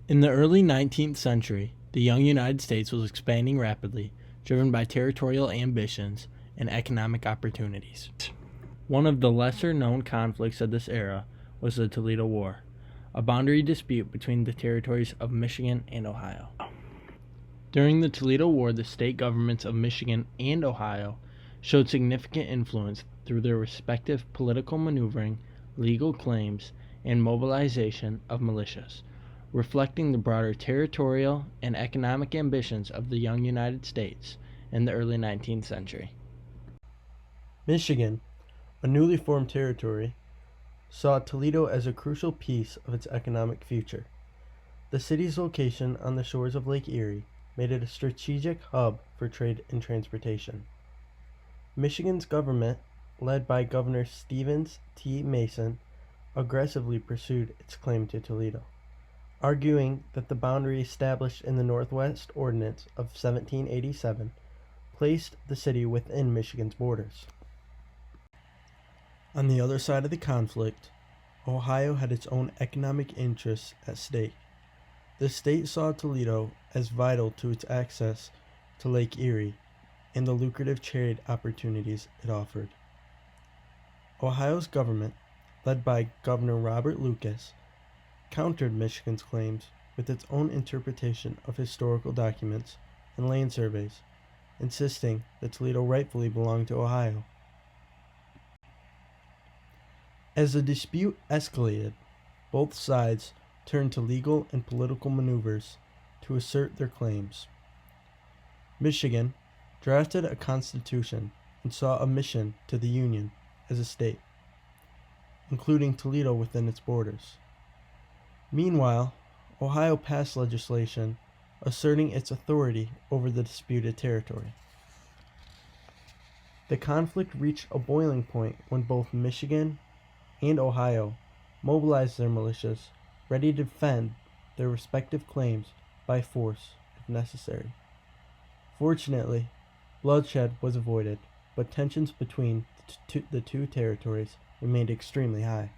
In the early 19th century, the young United States was expanding rapidly, driven by territorial ambitions and economic opportunities. One of the lesser-known conflicts of this era was the Toledo War, a boundary dispute between the territories of Michigan and Ohio. During the Toledo War, the state governments of Michigan and Ohio showed significant influence through their respective political maneuvering, legal claims, and mobilization of militias, reflecting the broader territorial and economic ambitions of the young United States in the early 19th century. Michigan, a newly formed territory, saw Toledo as a crucial piece of its economic future. The city's location on the shores of Lake Erie made it a strategic hub for trade and transportation. Michigan's government, led by Governor Stevens T. Mason, aggressively pursued its claim to Toledo, arguing that the boundary established in the Northwest Ordinance of 1787 placed the city within Michigan's borders. On the other side of the conflict, Ohio had its own economic interests at stake. The state saw Toledo as vital to its access to Lake Erie and the lucrative trade opportunities it offered. Ohio's government, led by Governor Robert Lucas, countered Michigan's claims with its own interpretation of historical documents and land surveys, insisting that Toledo rightfully belonged to Ohio. As the dispute escalated, both sides turned to legal and political maneuvers to assert their claims. Michigan drafted a constitution and saw a mission to the Union as a state, including Toledo within its borders. Meanwhile, Ohio passed legislation asserting its authority over the disputed territory. The conflict reached a boiling point when both Michigan and Ohio mobilized their militias, ready to defend their respective claims by force if necessary. Fortunately, bloodshed was avoided, but tensions between the two territories remained extremely high.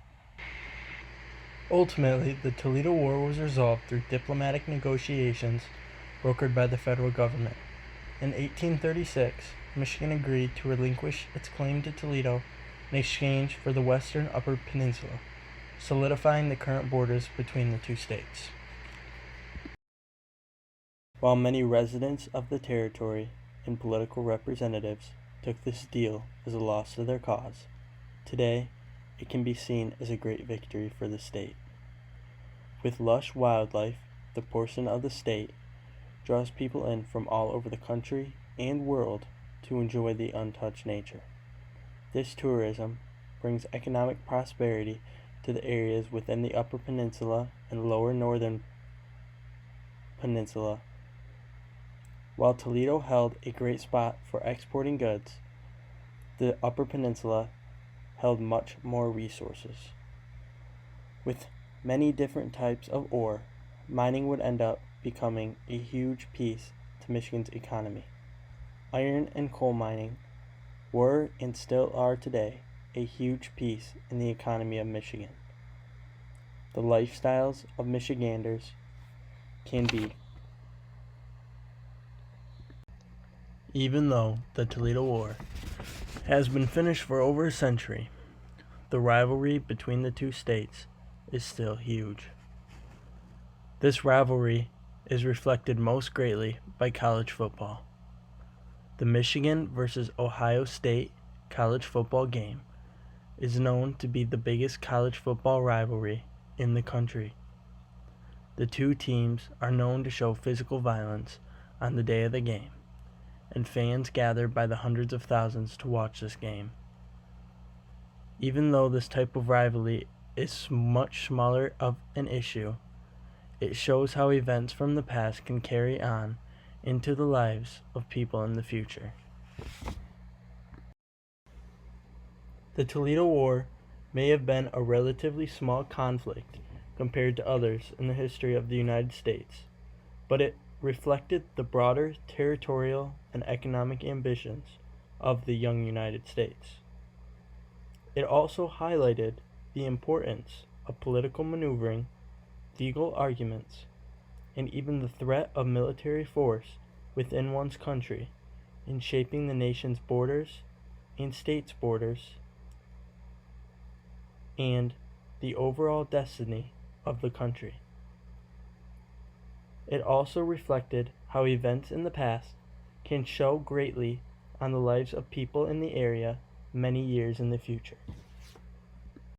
Ultimately, the Toledo War was resolved through diplomatic negotiations brokered by the federal government. In 1836, Michigan agreed to relinquish its claim to Toledo in exchange for the western Upper Peninsula, solidifying the current borders between the two states. While many residents of the territory and political representatives took this deal as a loss to their cause, today it can be seen as a great victory for the state. With lush wildlife, the portion of the state draws people in from all over the country and world to enjoy the untouched nature. This tourism brings economic prosperity to the areas within the Upper Peninsula and Lower Northern Peninsula. While Toledo held a great spot for exporting goods, the Upper Peninsula held much more resources. With many different types of ore, mining would end up becoming a huge piece to Michigan's economy. Iron and coal mining were and still are today a huge piece in the economy of Michigan. The lifestyles of Michiganders can be. Even though the Toledo War has been finished for over a century, the rivalry between the two states is still huge. This rivalry is reflected most greatly by college football. The Michigan versus Ohio State college football game is known to be the biggest college football rivalry in the country. The two teams are known to show physical violence on the day of the game, and fans gather by the hundreds of thousands to watch this game. Even though this type of rivalry is much smaller of an issue, it shows how events from the past can carry on into the lives of people in the future. The Toledo War may have been a relatively small conflict compared to others in the history of the United States, but it reflected the broader territorial and economic ambitions of the young United States. It also highlighted the importance of political maneuvering, legal arguments, and even the threat of military force within one's country in shaping the nation's borders and states' borders and the overall destiny of the country. It also reflected how events in the past can show greatly on the lives of people in the area many years in the future.